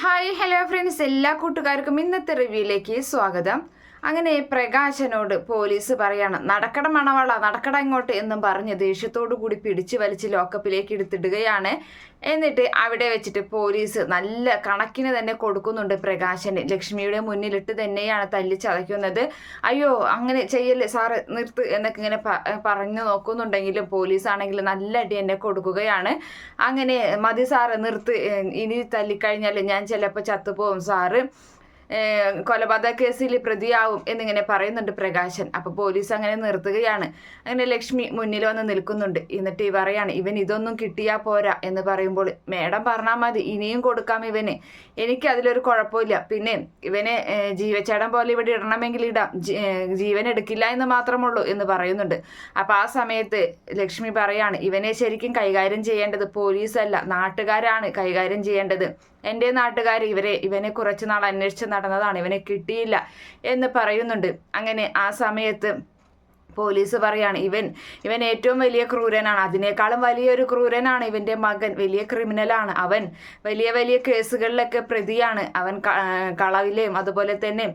Hi hello friends, എല്ലാ കൂട്ടുകാർക്കും ഇന്നത്തെ റിവ്യൂയിലേക്ക് സ്വാഗതം. അങ്ങനെ പ്രകാശനോട് പോലീസ് പറയാണ്, നടക്കട മണവാള, നടക്കട ഇങ്ങോട്ട് എന്നും പറഞ്ഞ് ദേഷ്യത്തോടു കൂടി പിടിച്ചു വലിച്ച് ലോക്കപ്പിലേക്ക് എടുത്തിടുകയാണ്. എന്നിട്ട് അവിടെ വെച്ചിട്ട് പോലീസ് നല്ല കണക്കിന് തന്നെ കൊടുക്കുന്നുണ്ട് പ്രകാശന്. ലക്ഷ്മിയുടെ മുന്നിലിട്ട് തന്നെയാണ് തല്ലി ചതയ്ക്കുന്നത്. അയ്യോ അങ്ങനെ ചെയ്യല്ലേ സാറ്, നിർത്ത് എന്നൊക്കെ ഇങ്ങനെ പറഞ്ഞു നോക്കുന്നുണ്ടെങ്കിലും പോലീസാണെങ്കിൽ നല്ല അടി എന്നെ കൊടുക്കുകയാണ്. അങ്ങനെ മതി സാറ്, നിർത്ത്, ഇനി തല്ലിക്കഴിഞ്ഞാൽ ഞാൻ ചിലപ്പോൾ ചത്തുപോകും സാറ്, കൊലപാതക കേസിൽ പ്രതിയാവും എന്നിങ്ങനെ പറയുന്നുണ്ട് പ്രകാശൻ. അപ്പോൾ പോലീസ് അങ്ങനെ നിർത്തുകയാണ്. അങ്ങനെ ലക്ഷ്മി മുന്നിൽ വന്ന് നിൽക്കുന്നുണ്ട്. എന്നിട്ട് പറയാണ്, ഇവൻ ഇതൊന്നും കിട്ടിയാൽ പോരാ എന്ന് പറയുമ്പോൾ, മേഡം പറഞ്ഞാൽ മതി, ഇനിയും കൊടുക്കാം ഇവന്, എനിക്ക് അതിലൊരു കുഴപ്പമില്ല, പിന്നെ ഇവനെ ജീവച്ചേടം പോലെ ഇവിടെ ഇടണമെങ്കിൽ ഇടാം, ജീവൻ എടുക്കില്ല എന്ന് മാത്രമുള്ളൂ എന്ന് പറയുന്നുണ്ട്. അപ്പോൾ ആ സമയത്ത് ലക്ഷ്മി പറയാണ്, ഇവനെ ശരിക്കും കൈകാര്യം ചെയ്യേണ്ടത് പോലീസല്ല, നാട്ടുകാരാണ് കൈകാര്യം ചെയ്യേണ്ടത്. എൻ്റെ നാട്ടുകാർ ഇവനെ കുറച്ച് നാൾ അന്വേഷിച്ച് നടന്നതാണ്, ഇവനെ കിട്ടിയില്ല എന്ന് പറയുന്നുണ്ട്. അങ്ങനെ ആ സമയത്ത് പോലീസ് പറയാണ്, ഇവൻ ഏറ്റവും വലിയ ക്രൂരനാണ്, അതിനേക്കാളും വലിയൊരു ക്രൂരനാണ് ഇവൻ്റെ മകൻ, വലിയ ക്രിമിനലാണ് അവൻ, വലിയ വലിയ കേസുകളിലൊക്കെ പ്രതിയാണ് അവൻ, കളവിലെയും അതുപോലെ തന്നെ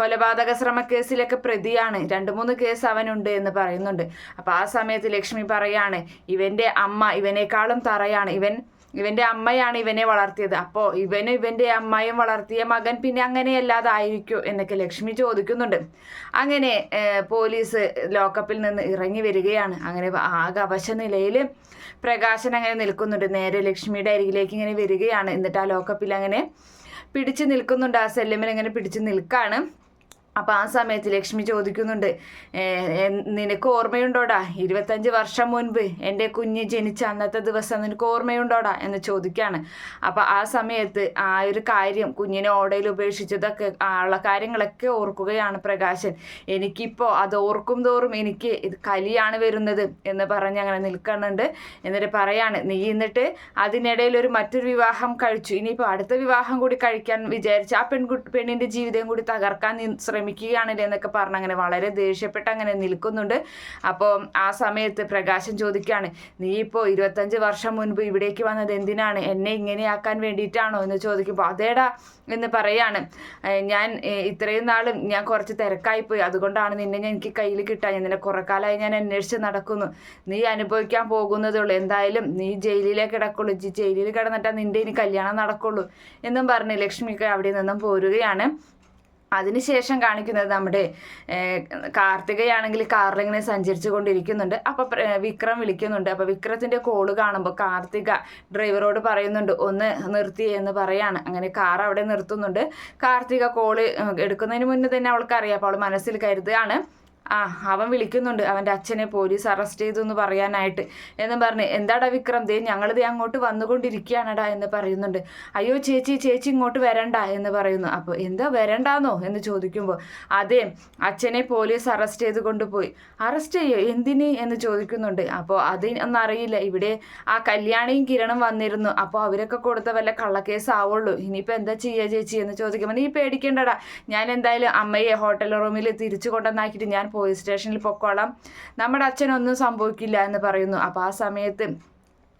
കൊലപാതക ശ്രമ കേസിലൊക്കെ പ്രതിയാണ്, 2-3 കേസ് അവനുണ്ട് എന്ന് പറയുന്നുണ്ട്. അപ്പോൾ ആ സമയത്ത് ലക്ഷ്മി പറയാണ്, ഇവൻ്റെ അമ്മ ഇവനേക്കാളും തറയാണ്, ഇവൻ്റെ അമ്മയാണ് ഇവനെ വളർത്തിയത്, അപ്പോൾ ഇവൻ്റെ അമ്മയും വളർത്തിയ മകൻ പിന്നെ അങ്ങനെയല്ലാതായിരിക്കും എന്നൊക്കെ ലക്ഷ്മി ചോദിക്കുന്നുണ്ട്. അങ്ങനെ പോലീസ് ലോക്കപ്പിൽ നിന്ന് ഇറങ്ങി വരികയാണ്. അങ്ങനെ ആകെ അവശ നിലയിൽ പ്രകാശൻ അങ്ങനെ നിൽക്കുന്നുണ്ട്. നേരെ ലക്ഷ്മിയുടെ അരികിലേക്ക് ഇങ്ങനെ വരികയാണ്. എന്നിട്ട് ആ ലോക്കപ്പിൽ അങ്ങനെ പിടിച്ചു നിൽക്കുന്നുണ്ട്, ആ സെല്ലുമിൽ ഇങ്ങനെ പിടിച്ചു നിൽക്കുകയാണ്. അപ്പോൾ ആ സമയത്ത് ലക്ഷ്മി ചോദിക്കുന്നുണ്ട്, നിനക്ക് ഓർമ്മയുണ്ടോടാ 25 വർഷം മുൻപ് എൻ്റെ കുഞ്ഞ് ജനിച്ച അന്നത്തെ ദിവസം നിനക്ക് ഓർമ്മയുണ്ടോടാ എന്ന് ചോദിക്കുകയാണ്. അപ്പോൾ ആ സമയത്ത് ആ ഒരു കാര്യം, കുഞ്ഞിനെ ഓടയിൽ ഉപേക്ഷിച്ചതൊക്കെ ഉള്ള കാര്യങ്ങളൊക്കെ ഓർക്കുകയാണ് പ്രകാശൻ. എനിക്കിപ്പോൾ അത് ഓർക്കും തോറും എനിക്ക് ഇത് കലിയാണ് വരുന്നത് എന്ന് പറഞ്ഞ് അങ്ങനെ നിൽക്കുന്നുണ്ട്. എന്നിട്ട് പറയാണ്, നീ എന്നിട്ട് അതിനിടയിൽ മറ്റൊരു വിവാഹം കഴിച്ചു, ഇനിയിപ്പോൾ അടുത്ത വിവാഹം കൂടി കഴിക്കാൻ വിചാരിച്ച് ആ പെണ്ണിൻ്റെ ജീവിതം കൂടി തകർക്കാൻ നീ ശ്രമിക്കുകയാണല്ലേ എന്നൊക്കെ പറഞ്ഞ് അങ്ങനെ വളരെ ദേഷ്യപ്പെട്ട് അങ്ങനെ നിൽക്കുന്നുണ്ട്. അപ്പോൾ ആ സമയത്ത് പ്രകാശൻ ചോദിക്കുകയാണ്, നീ ഇപ്പോൾ 25 വർഷം മുൻപ് ഇവിടേക്ക് വന്നത് എന്തിനാണ്, എന്നെ ഇങ്ങനെയാക്കാൻ വേണ്ടിയിട്ടാണോ എന്ന് ചോദിക്കുമ്പോൾ, അതേടാ എന്ന് പറയാണ്, ഞാൻ ഇത്രയും നാളും ഞാൻ കുറച്ച് തിരക്കായിപ്പോയി, അതുകൊണ്ടാണ് നിന്നെ എനിക്ക് കയ്യിൽ കിട്ടാൻ, നിന്നെ കുറെ കാലമായി ഞാൻ അന്വേഷിച്ച് നടക്കുന്നു, നീ അനുഭവിക്കാൻ പോകുന്നതുള്ളൂ, എന്തായാലും നീ ജയിലിലേക്ക് കിടക്കുള്ളൂ, ജയിലിൽ കിടന്നിട്ടാൽ നിന്റെ ഇനി കല്യാണം നടക്കുള്ളൂ എന്നും പറഞ്ഞ് ലക്ഷ്മിക്ക് അവിടെ നിന്നും പോരുകയാണ്. അതിനുശേഷം കാണിക്കുന്നത് നമ്മുടെ കാർത്തികയാണെങ്കിൽ കാറിലിങ്ങനെ സഞ്ചരിച്ചു കൊണ്ടിരിക്കുന്നുണ്ട്. അപ്പോൾ വിക്രം വിളിക്കുന്നുണ്ട്. അപ്പോൾ വിക്രത്തിൻ്റെ കോള് കാണുമ്പോൾ കാർത്തിക ഡ്രൈവറോട് പറയുന്നുണ്ട്, ഒന്ന് നിർത്തി എന്ന് പറയാണ്. അങ്ങനെ കാർ അവിടെ നിർത്തുന്നുണ്ട്. കാർത്തിക കോള് എടുക്കുന്നതിന് മുന്നേ തന്നെ അവൾക്കറിയാം. അപ്പോൾ അവൾ മനസ്സിൽ കരുതുകയാണ്, അവൻ വിളിക്കുന്നുണ്ട്, അവൻ്റെ അച്ഛനെ പോലീസ് അറസ്റ്റ് ചെയ്തു എന്ന് പറയാനായിട്ട് എന്നും പറഞ്ഞ്, എന്താടാ വിക്രം, ഞങ്ങളിത് അങ്ങോട്ട് വന്നുകൊണ്ടിരിക്കുകയാണടാ എന്ന് പറയുന്നുണ്ട്. അയ്യോ ചേച്ചി ഇങ്ങോട്ട് വരണ്ട എന്ന് പറയുന്നു. അപ്പോൾ എന്താ വരണ്ടാന്നോ എന്ന് ചോദിക്കുമ്പോൾ, അതെ, അച്ഛനെ പോലീസ് അറസ്റ്റ് ചെയ്ത് കൊണ്ടുപോയി. അറസ്റ്റ് ചെയ്യോ, എന്തിന് എന്ന് ചോദിക്കുന്നുണ്ട്. അപ്പോൾ അതൊന്നും അറിയില്ല, ഇവിടെ ആ കല്യാണിയും കിരണും വന്നിരുന്നു, അപ്പോൾ അവരൊക്കെ കൊടുത്ത വല്ല കള്ളക്കേസ് ആവുള്ളൂ, ഇനിയിപ്പോൾ എന്താ ചെയ്യുക ചേച്ചി എന്ന് ചോദിക്കുമ്പോൾ, നീ പേടിക്കേണ്ടടാ, ഞാൻ എന്തായാലും അമ്മയെ ഹോട്ടൽ റൂമിൽ തിരിച്ചു കൊണ്ടുവന്നാക്കിയിട്ട് ഞാൻ പോലീസ് സ്റ്റേഷനിൽ പൊക്കോളാം, നമ്മുടെ അച്ഛനൊന്നും സംഭവിക്കില്ല എന്ന് പറയുന്നു. അപ്പോൾ ആ സമയത്ത്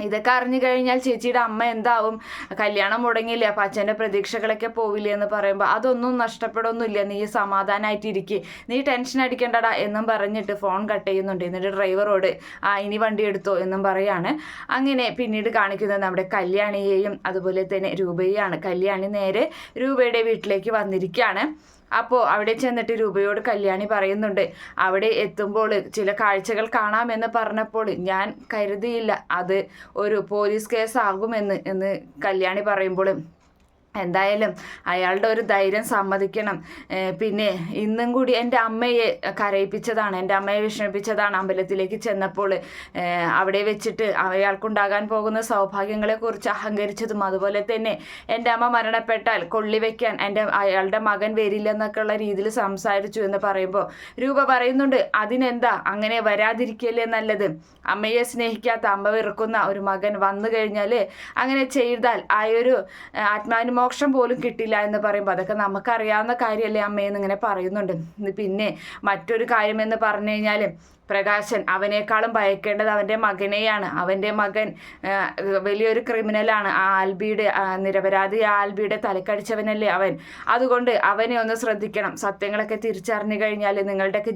ഇതൊക്കെ അറിഞ്ഞു കഴിഞ്ഞാൽ ചേച്ചിയുടെ അമ്മ എന്താവും, കല്യാണം മുടങ്ങിയില്ലേ, അപ്പം അച്ഛൻ്റെ പ്രതീക്ഷകളൊക്കെ പോവില്ലേ എന്ന് പറയുമ്പോൾ, അതൊന്നും നഷ്ടപ്പെടുന്നില്ല, നീ സമാധാനമായിട്ടിരിക്കുക, നീ ടെൻഷൻ അടിക്കേണ്ടടാ എന്നും പറഞ്ഞിട്ട് ഫോൺ കട്ട് ചെയ്യുന്നുണ്ട്. എന്നിട്ട് ഡ്രൈവറോട് ഇനി വണ്ടി എടുത്തോ എന്നും പറയാണ്. അങ്ങനെ പിന്നീട് കാണിക്കുന്നത് നമ്മുടെ കല്യാണിയെയും അതുപോലെ തന്നെ രൂപയെയാണ്. കല്യാണി നേരെ രൂപയുടെ വീട്ടിലേക്ക് വന്നിരിക്കുകയാണ്. അപ്പോൾ അവിടെ ചെന്നിട്ട് രൂപയോട് കല്യാണി പറയുന്നുണ്ട്, അവിടെ എത്തുമ്പോൾ ചില കാഴ്ചകൾ കാണാമെന്ന് പറഞ്ഞപ്പോൾ ഞാൻ കരുതിയില്ല അത് ഒരു പോലീസ് കേസാകുമെന്ന് കല്യാണി പറയുമ്പോൾ, എന്തായാലും അയാളുടെ ഒരു ധൈര്യം സമ്മതിക്കണം. പിന്നെ ഇന്നും കൂടി എൻ്റെ അമ്മയെ കരയിപ്പിച്ചതാണ്, എൻ്റെ അമ്മയെ വിഷമിപ്പിച്ചതാണ്. അമ്പലത്തിലേക്ക് ചെന്നപ്പോൾ അവിടെ വെച്ചിട്ട് അയാൾക്കുണ്ടാകാൻ പോകുന്ന സൗഭാഗ്യങ്ങളെക്കുറിച്ച് അഹങ്കരിച്ചതും, അതുപോലെ തന്നെ എൻ്റെ അമ്മ മരണപ്പെട്ടാൽ കൊള്ളിവെക്കാൻ അയാളുടെ മകൻ വരില്ലെന്നൊക്കെ ഉള്ള രീതിയിൽ സംസാരിച്ചു എന്ന് പറയുമ്പോൾ രൂപ പറയുന്നുണ്ട്, അതിനെന്താ, അങ്ങനെ വരാതിരിക്കല്ലേ നല്ലത്, അമ്മയെ സ്നേഹിക്കാത്ത, അമ്മ വെറുക്കുന്ന ഒരു മകൻ വന്നു കഴിഞ്ഞാൽ അങ്ങനെ ചെയ്താൽ ആ ഒരു ആത്മാനുമോ മോക്ഷം പോലും കിട്ടില്ല എന്ന് പറയുമ്പോൾ അതൊക്കെ നമുക്കറിയാവുന്ന കാര്യമല്ലേ അമ്മയെന്ന് ഇങ്ങനെ പറയുന്നുണ്ട്. പിന്നെ മറ്റൊരു കാര്യമെന്ന് പറഞ്ഞു കഴിഞ്ഞാൽ പ്രകാശൻ അവനേക്കാളും ഭയക്കേണ്ടത് അവൻ്റെ മകനെയാണ്. അവൻ്റെ മകൻ വലിയൊരു ക്രിമിനലാണ്. ആ ആൽബിയുടെ നിരപരാധി ആൽബിയുടെ തലക്കടിച്ചവനല്ലേ അവൻ. അതുകൊണ്ട് അവനെ ഒന്ന് ശ്രദ്ധിക്കണം. സത്യങ്ങളൊക്കെ തിരിച്ചറിഞ്ഞു കഴിഞ്ഞാൽ നിങ്ങളുടെയൊക്കെ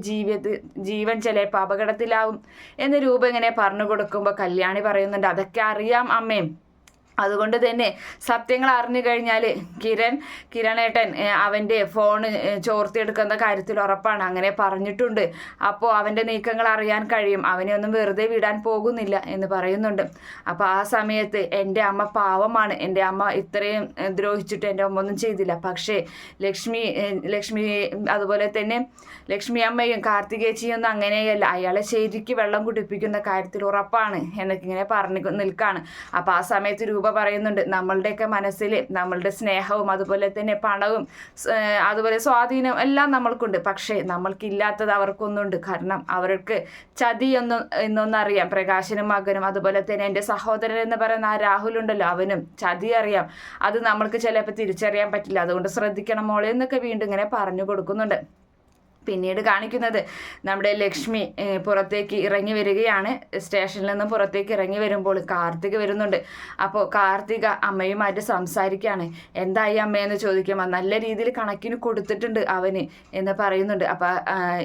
ജീവൻ ചിലപ്പോൾ അപകടത്തിലാവും എന്ന് രൂപ ഇങ്ങനെ പറഞ്ഞു കൊടുക്കുമ്പോൾ കല്യാണി പറയുന്നുണ്ട്, അതൊക്കെ അറിയാം അമ്മയും. അതുകൊണ്ട് തന്നെ സത്യങ്ങൾ അറിഞ്ഞു കഴിഞ്ഞാൽ കിരണേട്ടൻ അവൻ്റെ ഫോൺ ചോർത്തിയെടുക്കുന്ന കാര്യത്തിൽ ഉറപ്പാണ്. അങ്ങനെ പറഞ്ഞിട്ടുണ്ട്. അപ്പോൾ അവൻ്റെ നീക്കങ്ങൾ അറിയാൻ കഴിയും. അവനെ ഒന്നും വെറുതെ വിടാൻ പോകുന്നില്ല എന്ന് പറയുന്നുണ്ട്. അപ്പോൾ ആ സമയത്ത് എൻ്റെ അമ്മ പാവമാണ്, എൻ്റെ അമ്മ ഇത്രയും ദ്രോഹിച്ചിട്ട് എൻ്റെ അമ്മ ഒന്നും ചെയ്തില്ല. പക്ഷേ ലക്ഷ്മി അതുപോലെ തന്നെ ലക്ഷ്മി അമ്മയും കാർത്തികേച്ചിയൊന്നും അങ്ങനെയല്ല. അയാളെ ശരിക്ക് വെള്ളം കുടിപ്പിക്കുന്ന കാര്യത്തിൽ ഉറപ്പാണ് എന്നൊക്കെ ഇങ്ങനെ പറഞ്ഞു നിൽക്കുകയാണ്. അപ്പോൾ ആ സമയത്ത് രൂപ പറയുന്നുണ്ട്, നമ്മളുടെയൊക്കെ മനസ്സിൽ നമ്മളുടെ സ്നേഹവും അതുപോലെ തന്നെ പണവും അതുപോലെ സ്വാധീനം എല്ലാം നമ്മൾക്കുണ്ട്. പക്ഷേ നമ്മൾക്കില്ലാത്തത് അവർക്കൊന്നുണ്ട്. കാരണം അവർക്ക് എന്നൊന്നറിയാം. പ്രകാശനും മകനും അതുപോലെ തന്നെ എൻ്റെ സഹോദരൻ എന്ന് പറയുന്ന ആ രാഹുൽ ഉണ്ടല്ലോ, അവനും ചതി അറിയാം. അത് നമ്മൾക്ക് ചിലപ്പോൾ തിരിച്ചറിയാൻ പറ്റില്ല. അതുകൊണ്ട് ശ്രദ്ധിക്കണം മോളെ എന്നൊക്കെ വീണ്ടും ഇങ്ങനെ പറഞ്ഞു കൊടുക്കുന്നുണ്ട്. പിന്നീട് കാണിക്കുന്നത് നമ്മുടെ ലക്ഷ്മി പുറത്തേക്ക് ഇറങ്ങി വരികയാണ്. സ്റ്റേഷനിൽ നിന്നും പുറത്തേക്ക് ഇറങ്ങി വരുമ്പോൾ കാർത്തിക വരുന്നുണ്ട്. അപ്പോൾ കാർത്തിക അമ്മയുമായിട്ട് സംസാരിക്കുകയാണ്. എന്തായി അമ്മയെന്ന് ചോദിക്കുമ്പോൾ നല്ല രീതിയിൽ കണക്കിന് കൊടുത്തിട്ടുണ്ട് അവന് എന്ന് പറയുന്നുണ്ട്. അപ്പോൾ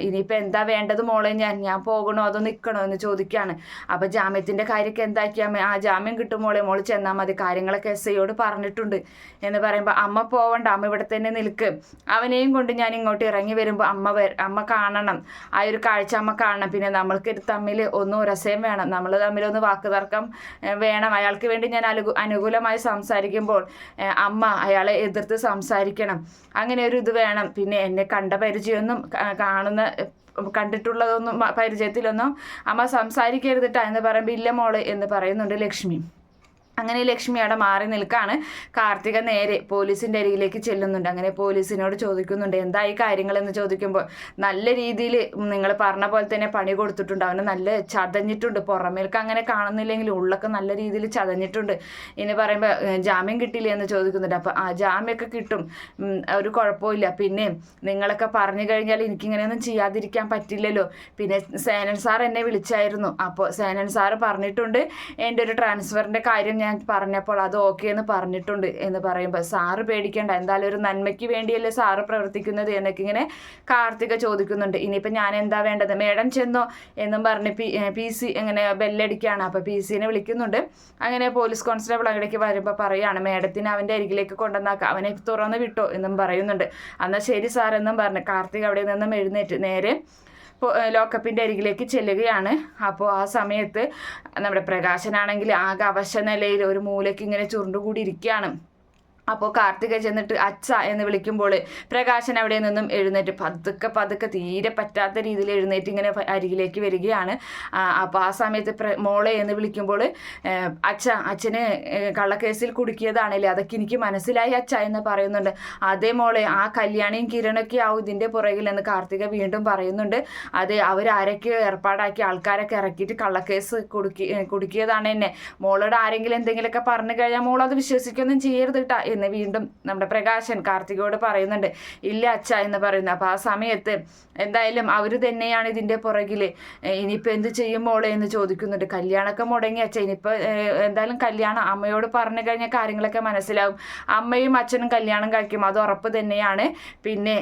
ഇനിയിപ്പോൾ എന്താ വേണ്ടത് മോളെ, ഞാൻ പോകണോ അതോ നിൽക്കണോ എന്ന് ചോദിക്കുകയാണ്. അപ്പോൾ ജാമ്യത്തിൻ്റെ കാര്യമൊക്കെ എന്താക്കി അമ്മ? ആ ജാമ്യം കിട്ടും മോളെ, മോള് ചെന്നാൽ മതി, കാര്യങ്ങളൊക്കെ SIയോട് പറഞ്ഞിട്ടുണ്ട് എന്ന് പറയുമ്പോൾ അമ്മ പോവണ്ട, അമ്മ ഇവിടെ തന്നെ നിൽക്ക്, അവനെയും കൊണ്ട് ഞാൻ ഇങ്ങോട്ട് ഇറങ്ങി വരുമ്പോൾ അമ്മ കാണണം, ആ ഒരു കാഴ്ച അമ്മ കാണണം. പിന്നെ നമ്മൾക്ക് തമ്മിൽ ഒന്നും രസം വേണം, നമ്മൾ തമ്മിലൊന്ന് വാക്കുതർക്കം വേണം. അയാൾക്ക് വേണ്ടി ഞാൻ അനുകൂലമായി സംസാരിക്കുമ്പോൾ അമ്മ അയാളെ എതിർത്ത് സംസാരിക്കണം. അങ്ങനെ ഒരു ഇത് വേണം. പിന്നെ എന്നെ കണ്ട പരിചയമൊന്നും കണ്ടിട്ടുള്ളതൊന്നും പരിചയത്തിലൊന്നും അമ്മ സംസാരിക്കരുതിട്ടാ എന്ന് പറയുമ്പോൾ ഇല്ല മോള് എന്ന് പറയുന്നുണ്ട് ലക്ഷ്മി. അങ്ങനെ ലക്ഷ്മി അവിടെ മാറി നിൽക്കാണ്. കാർത്തിക നേരെ പോലീസിൻ്റെ അരികിലേക്ക് ചെല്ലുന്നുണ്ട്. അങ്ങനെ പോലീസിനോട് ചോദിക്കുന്നുണ്ട്, എന്തായി കാര്യങ്ങളെന്ന് ചോദിക്കുമ്പോൾ നല്ല രീതിയിൽ നിങ്ങൾ പറഞ്ഞ പോലെ തന്നെ പണി കൊടുത്തിട്ടുണ്ട്. അവന് നല്ല ചതഞ്ഞിട്ടുണ്ട്, പുറമേൽക്ക് അങ്ങനെ കാണുന്നില്ലെങ്കിൽ ഉള്ളൊക്കെ നല്ല രീതിയിൽ ചതഞ്ഞിട്ടുണ്ട് എന്ന് പറയുമ്പോൾ ജാമ്യം കിട്ടിയില്ലേ എന്ന് ചോദിക്കുന്നുണ്ട്. അപ്പോൾ ആ ജാമ്യമൊക്കെ കിട്ടും, ഒരു കുഴപ്പമില്ല. പിന്നെ നിങ്ങളൊക്കെ പറഞ്ഞു കഴിഞ്ഞാൽ എനിക്കിങ്ങനെയൊന്നും ചെയ്യാതിരിക്കാൻ പറ്റില്ലല്ലോ. പിന്നെ സേനൻ സാർ എന്നെ വിളിച്ചായിരുന്നു. അപ്പോൾ സേനൻ സാറ് പറഞ്ഞിട്ടുണ്ട് എൻ്റെ ഒരു ട്രാൻസ്ഫറിൻ്റെ കാര്യം ഞാൻ പറഞ്ഞപ്പോൾ അത് ഓക്കെ എന്ന് പറഞ്ഞിട്ടുണ്ട് എന്ന് പറയുമ്പോൾ സാറ് പേടിക്കേണ്ട, എന്തായാലും ഒരു നന്മയ്ക്ക് വേണ്ടിയല്ലേ സാറ് പ്രവർത്തിക്കുന്നത് എന്നൊക്കെ ഇങ്ങനെ കാർത്തിക ചോദിക്കുന്നുണ്ട്. ഇനിയിപ്പോൾ ഞാൻ എന്താ വേണ്ടത്, മേഡം ചെന്നോ എന്നും പറഞ്ഞ് PC ഇങ്ങനെ ബെല്ലടിക്കുകയാണ്. അപ്പോൾ PCനെ വിളിക്കുന്നുണ്ട്. അങ്ങനെ പോലീസ് കോൺസ്റ്റബിൾ അവിടേക്ക് വരുമ്പോൾ പറയുകയാണ്, മേഡത്തിന് അവൻ്റെ അരികിലേക്ക് കൊണ്ടുവന്നാക്കാം, അവനെ തുറന്ന് വിട്ടോ എന്നും പറയുന്നുണ്ട്. എന്നാൽ ശരി സാർ എന്നും പറഞ്ഞ് കാർത്തിക അവിടെ നിന്നും എഴുന്നേറ്റ് നേരെ ലോക്കപ്പിൻ്റെ അരികിലേക്ക് ചെല്ലുകയാണ്. അപ്പോൾ ആ സമയത്ത് നമ്മുടെ പ്രകാശനാണെങ്കിൽ ആകെ അവശ നിലയിൽ ഒരു മൂലയ്ക്ക് ഇങ്ങനെ ചുരുണ്ടുകൂടി ഇരിക്കുകയാണ്. അപ്പോൾ കാർത്തിക ചെന്നിട്ട് അച്ഛ എന്ന് വിളിക്കുമ്പോൾ പ്രകാശൻ അവിടെ നിന്നും എഴുന്നേറ്റ് പതുക്കെ തീരെ പറ്റാത്ത രീതിയിൽ എഴുന്നേറ്റ് ഇങ്ങനെ അരികിലേക്ക് വരികയാണ്. അപ്പോൾ ആ സമയത്ത് മോളെ എന്ന് വിളിക്കുമ്പോൾ അച്ഛന് കള്ളക്കേസിൽ കുടുക്കിയതാണല്ലേ, അതൊക്കെ എനിക്ക് മനസ്സിലായി അച്ഛ എന്ന് പറയുന്നുണ്ട്. അതേ മോളെ, ആ കല്യാണിയും കിരണൊക്കെ ആവും ഇതിൻ്റെ പുറകിൽ എന്ന് കാർത്തിക വീണ്ടും പറയുന്നുണ്ട്. അതെ, അവരാരൊക്കെ ഏർപ്പാടാക്കി ആൾക്കാരൊക്കെ ഇറക്കിയിട്ട് കള്ളക്കേസ് കുടുക്കിയതാണ് എന്നെ. മോളോട് ആരെങ്കിലും എന്തെങ്കിലുമൊക്കെ പറഞ്ഞു കഴിഞ്ഞാൽ മോളത് വിശ്വസിക്കൊന്നും ചെയ്യരുത് കേട്ടാ എന്ന് വീണ്ടും നമ്മുടെ പ്രകാശൻ കാർത്തികയോട് പറയുന്നുണ്ട്. ഇല്ല അച്ഛ എന്ന് പറയുന്നു. അപ്പോൾ ആ സമയത്ത് എന്തായാലും അവർ തന്നെയാണ് ഇതിൻ്റെ പുറകിൽ, ഇനിയിപ്പോൾ എന്ത് ചെയ്യും മോളെ എന്ന് ചോദിക്കുന്നുണ്ട്. കല്യാണമൊക്കെ മുടങ്ങി അച്ഛ, ഇനിയിപ്പോൾ എന്തായാലും കല്യാണം അമ്മയോട് പറഞ്ഞു കഴിഞ്ഞാൽ കാര്യങ്ങളൊക്കെ മനസ്സിലാവും, അമ്മയും അച്ഛനും കല്യാണം കഴിക്കും, അത് ഉറപ്പ് തന്നെയാണ്. പിന്നെ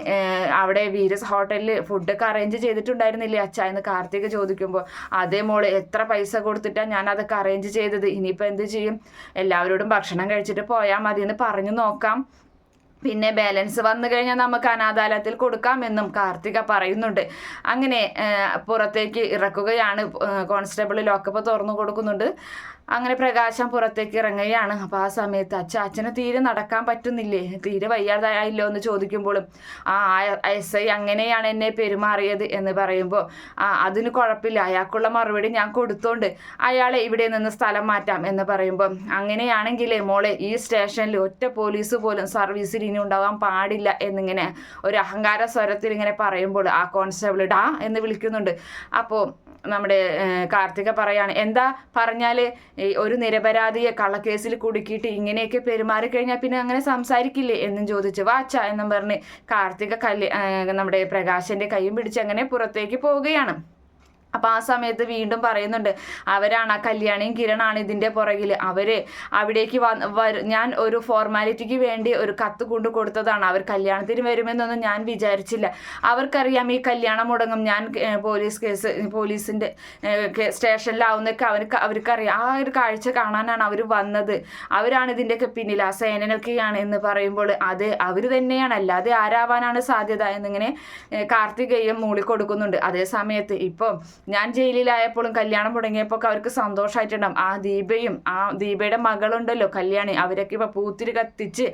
അവിടെ വീരസ് ഹോട്ടലിൽ ഫുഡൊക്കെ അറേഞ്ച് ചെയ്തിട്ടുണ്ടായിരുന്നില്ലേ അച്ഛ എന്ന് കാർത്തിക ചോദിക്കുമ്പോൾ അതേ മോളെ, എത്ര പൈസ കൊടുത്തിട്ടാണ് ഞാൻ അതൊക്കെ അറേഞ്ച് ചെയ്തത്, ഇനിയിപ്പോൾ എന്ത് ചെയ്യും, എല്ലാവരോടും ഭക്ഷണം കഴിച്ചിട്ട് പോയാൽ മതി എന്ന് പറഞ്ഞു നോക്കാം, പിന്നെ ബാലൻസ് വന്നു കഴിഞ്ഞാൽ നമുക്ക് അനാഥാലയത്തിൽ കൊടുക്കാമെന്നും കാർത്തിക പറയുന്നുണ്ട്. അങ്ങനെ പുറത്തേക്ക് ഇറക്കുകയാണ് കോൺസ്റ്റബിൾ. ലോക്കപ്പ് തുറന്നു കൊടുക്കുന്നുണ്ട്. അങ്ങനെ പ്രകാശം പുറത്തേക്ക് ഇറങ്ങുകയാണ്. അപ്പോൾ ആ സമയത്ത് അച്ഛന് തീരെ നടക്കാൻ പറ്റുന്നില്ലേ, തീരെ വയ്യാതായല്ലോ എന്ന് ചോദിക്കുമ്പോഴും SI അങ്ങനെയാണ് എന്നെ പെരുമാറിയത് എന്ന് പറയുമ്പോൾ അതിന് കുഴപ്പമില്ല, അയാൾക്കുള്ള മറുപടി ഞാൻ കൊടുത്തോണ്ട് അയാളെ ഇവിടെ നിന്ന് സ്ഥലം മാറ്റാം എന്ന് പറയുമ്പോൾ അങ്ങനെയാണെങ്കിലേ മോളെ ഈ സ്റ്റേഷനിൽ ഒറ്റ പോലീസ് പോലും സർവീസിൽ ഇനി ഉണ്ടാകാൻ പാടില്ല എന്നിങ്ങനെ ഒരു അഹങ്കാര സ്വരത്തിൽ ഇങ്ങനെ പറയുമ്പോൾ ആ കോൺസ്റ്റബിൾ ഡാ എന്ന് വിളിക്കുന്നുണ്ട്. അപ്പോൾ നമ്മുടെ കാർത്തിക പറയാണ്, എന്താ പറഞ്ഞാൽ ഒരു നിരപരാധിയെ കള്ളക്കേസിൽ കുടുക്കിയിട്ട് ഇങ്ങനെയൊക്കെ പെരുമാറി കഴിഞ്ഞാൽ പിന്നെ അങ്ങനെ സംസാരിക്കില്ലേ എന്നും ചോദിച്ചു. വാച്ച എന്നും പറഞ്ഞ് കാർത്തിക നമ്മുടെ പ്രകാശന്റെ കൈയും പിടിച്ച് അങ്ങനെ പുറത്തേക്ക് പോവുകയാണ്. അപ്പോൾ ആ സമയത്ത് വീണ്ടും പറയുന്നുണ്ട്, അവരാണ് ആ കല്യാണിയും കിരണാണ് ഇതിൻ്റെ പുറകിൽ. അവിടേക്ക് ഞാൻ ഒരു ഫോർമാലിറ്റിക്ക് വേണ്ടി ഒരു കത്ത് കൊണ്ടു കൊടുത്തതാണ്. അവർ കല്യാണത്തിന് വരുമെന്നൊന്നും ഞാൻ വിചാരിച്ചില്ല. അവർക്കറിയാം ഈ കല്യാണം മുടങ്ങും, ഞാൻ പോലീസിൻ്റെ സ്റ്റേഷനിലാവുന്നൊക്കെ അവർക്കറിയാം. ആ ഒരു കാഴ്ച കാണാനാണ് അവർ വന്നത്. അവരാണ് ഇതിൻ്റെയൊക്കെ പിന്നിൽ, ആ സേനനൊക്കെയാണ് എന്ന് പറയുമ്പോൾ അത് അവർ തന്നെയാണ്, അല്ലാതെ ആരാവാനാണ് സാധ്യത എന്നിങ്ങനെ കാർത്തികേയം മൂളിക്കൊടുക്കുന്നുണ്ട്. അതേ സമയത്ത് ഇപ്പം ഞാൻ ജയിലിലായപ്പോഴും കല്യാണം മുടങ്ങിയപ്പോൾ അവർക്ക് സന്തോഷമായിട്ടുണ്ടാവും. ആ ദീപയുടെ മകളുണ്ടല്ലോ കല്യാണി, അവരൊക്കെ ഇപ്പൊ പൂത്തിരി കത്തിച്ച്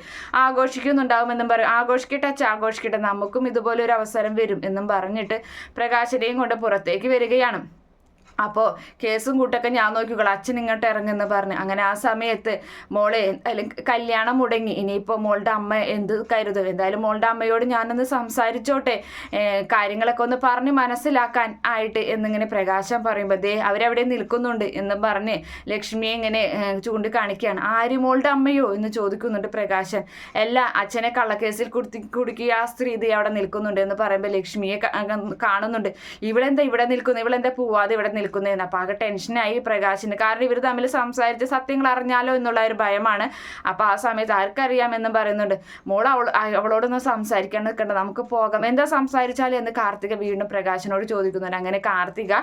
ആഘോഷിക്കുന്നുണ്ടാവുമെന്നും പറയും. ആഘോഷിക്കട്ടെ, നമുക്കും ഇതുപോലെ ഒരു അവസരം വരും എന്നും പറഞ്ഞിട്ട് പ്രകാശനെയും കൊണ്ട് പുറത്തേക്ക് വരികയാണ്. അപ്പോൾ കേസും കൂട്ടൊക്കെ ഞാൻ നോക്കിക്കോളാം, അച്ഛൻ ഇങ്ങോട്ട് ഇറങ്ങുമെന്ന് പറഞ്ഞ്. അങ്ങനെ ആ സമയത്ത് മോളെ അല്ലെങ്കിൽ കല്യാണം മുടങ്ങി, ഇനിയിപ്പോൾ മോളുടെ അമ്മ എന്ത് കരുതും, എന്തായാലും മോളുടെ അമ്മയോട് ഞാനൊന്ന് സംസാരിച്ചോട്ടെ, കാര്യങ്ങളൊക്കെ ഒന്ന് പറഞ്ഞ് മനസ്സിലാക്കാൻ ആയിട്ട് എന്നിങ്ങനെ പ്രകാശം പറയുമ്പോൾ അവരവിടെ നിൽക്കുന്നുണ്ട് എന്നും പറഞ്ഞ് ലക്ഷ്മിയെ ഇങ്ങനെ ചൂണ്ടിക്കാണിക്കുകയാണ്. ആര്, മോളുടെ അമ്മയോ എന്ന് ചോദിക്കുന്നുണ്ട് പ്രകാശൻ. എല്ലാ അച്ഛനെ കള്ളക്കേസിൽ കുടുക്കിയ ആ സ്ത്രീ അവിടെ നിൽക്കുന്നുണ്ട് എന്ന് പറയുമ്പോൾ ലക്ഷ്മിയെ കാണുന്നുണ്ട്. ഇവളെന്താ പോവാതെ ഇവിടെ നിൽക്കുന്നതെന്ന്. അപ്പോൾ ആകെ ടെൻഷനായി പ്രകാശിന്. കാരണം ഇവർ തമ്മിൽ സംസാരിച്ച് സത്യങ്ങൾ അറിഞ്ഞാലോ എന്നുള്ള ഒരു ഭയമാണ്. അപ്പോൾ ആ സമയത്ത് ആർക്കറിയാമെന്നും പറയുന്നുണ്ട്. അവളോടൊന്നും സംസാരിക്കാൻ നിൽക്കണ്ട, നമുക്ക് പോകാം. എന്താ സംസാരിച്ചാലും എന്ന് കാർത്തിക വീണ്ടും പ്രകാശനോട് ചോദിക്കുന്നുണ്ട്. അങ്ങനെ കാർത്തിക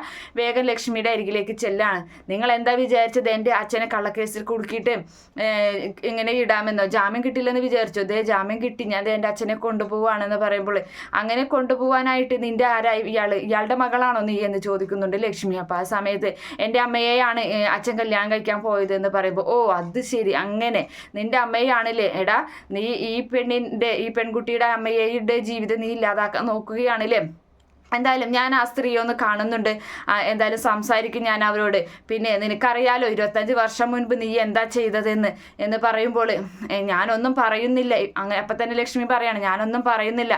വേഗം ലക്ഷ്മിയുടെ അരികിലേക്ക് ചെല്ലാണ്. നിങ്ങൾ എന്താ വിചാരിച്ചത്, എൻ്റെ അച്ഛനെ കള്ളക്കേസിൽ കുടുക്കിയിട്ട് ഇങ്ങനെ ഇടാമെന്നോ? ജാമ്യം കിട്ടില്ലെന്ന് വിചാരിച്ചോ? ജാമ്യം കിട്ടി, ഞാൻ എൻ്റെ അച്ഛനെ കൊണ്ടുപോവാണെന്ന് പറയുമ്പോൾ, അങ്ങനെ കൊണ്ടുപോകാനായിട്ട് നിന്റെ ഇയാളുടെ മകളാണോ നീ എന്ന് ചോദിക്കുന്നുണ്ട് ലക്ഷ്മി. അപ്പോൾ ആ സമയത്ത് എൻ്റെ അമ്മയെയാണ് അച്ഛൻ കല്യാണം കഴിക്കാൻ പോയത് എന്ന് പറയുമ്പോൾ, ഓ അത് ശരി, അങ്ങനെ നിന്റെ അമ്മയാണല്ലേ. എടാ, നീ ഈ പെൺകുട്ടിയുടെ അമ്മയുടെ ജീവിതം നീ ഇല്ലാതാക്കാൻ നോക്കുകയാണല്ലേ. എന്തായാലും ഞാൻ ആ സ്ത്രീയെ ഒന്ന് കാണുന്നുണ്ട്, എന്തായാലും സംസാരിക്കും ഞാൻ അവരോട്. പിന്നെ നിനക്കറിയാലോ 25 വർഷം മുൻപ് നീ എന്താ എന്ന് പറയുമ്പോൾ ഞാനൊന്നും പറയുന്നില്ല. അങ്ങനെ അപ്പം തന്നെ ലക്ഷ്മി പറയാണ്, ഞാനൊന്നും പറയുന്നില്ല,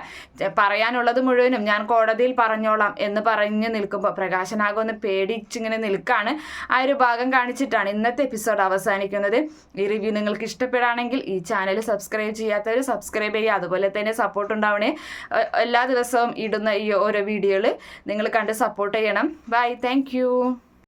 പറയാനുള്ളത് മുഴുവനും ഞാൻ കോടതിയിൽ പറഞ്ഞോളാം എന്ന് പറഞ്ഞ് നിൽക്കുമ്പോൾ പ്രകാശനാകെ ഒന്ന് പേടിച്ചിങ്ങനെ നിൽക്കാണ്. ആ ഒരു ഭാഗം കാണിച്ചിട്ടാണ് ഇന്നത്തെ എപ്പിസോഡ് അവസാനിക്കുന്നത്. ഈ റിവ്യൂ നിങ്ങൾക്ക് ഇഷ്ടപ്പെടുകയാണെങ്കിൽ ഈ ചാനൽ സബ്സ്ക്രൈബ് ചെയ്യാത്തവർ സബ്സ്ക്രൈബ് ചെയ്യുക. അതുപോലെ തന്നെ സപ്പോർട്ട് ഉണ്ടാവണേ. എല്ലാ ദിവസവും ഇടുന്ന ഈ ഓരോ വീഡിയോകൾ നിങ്ങൾ കണ്ട് സപ്പോർട്ട് ചെയ്യണം. By, thank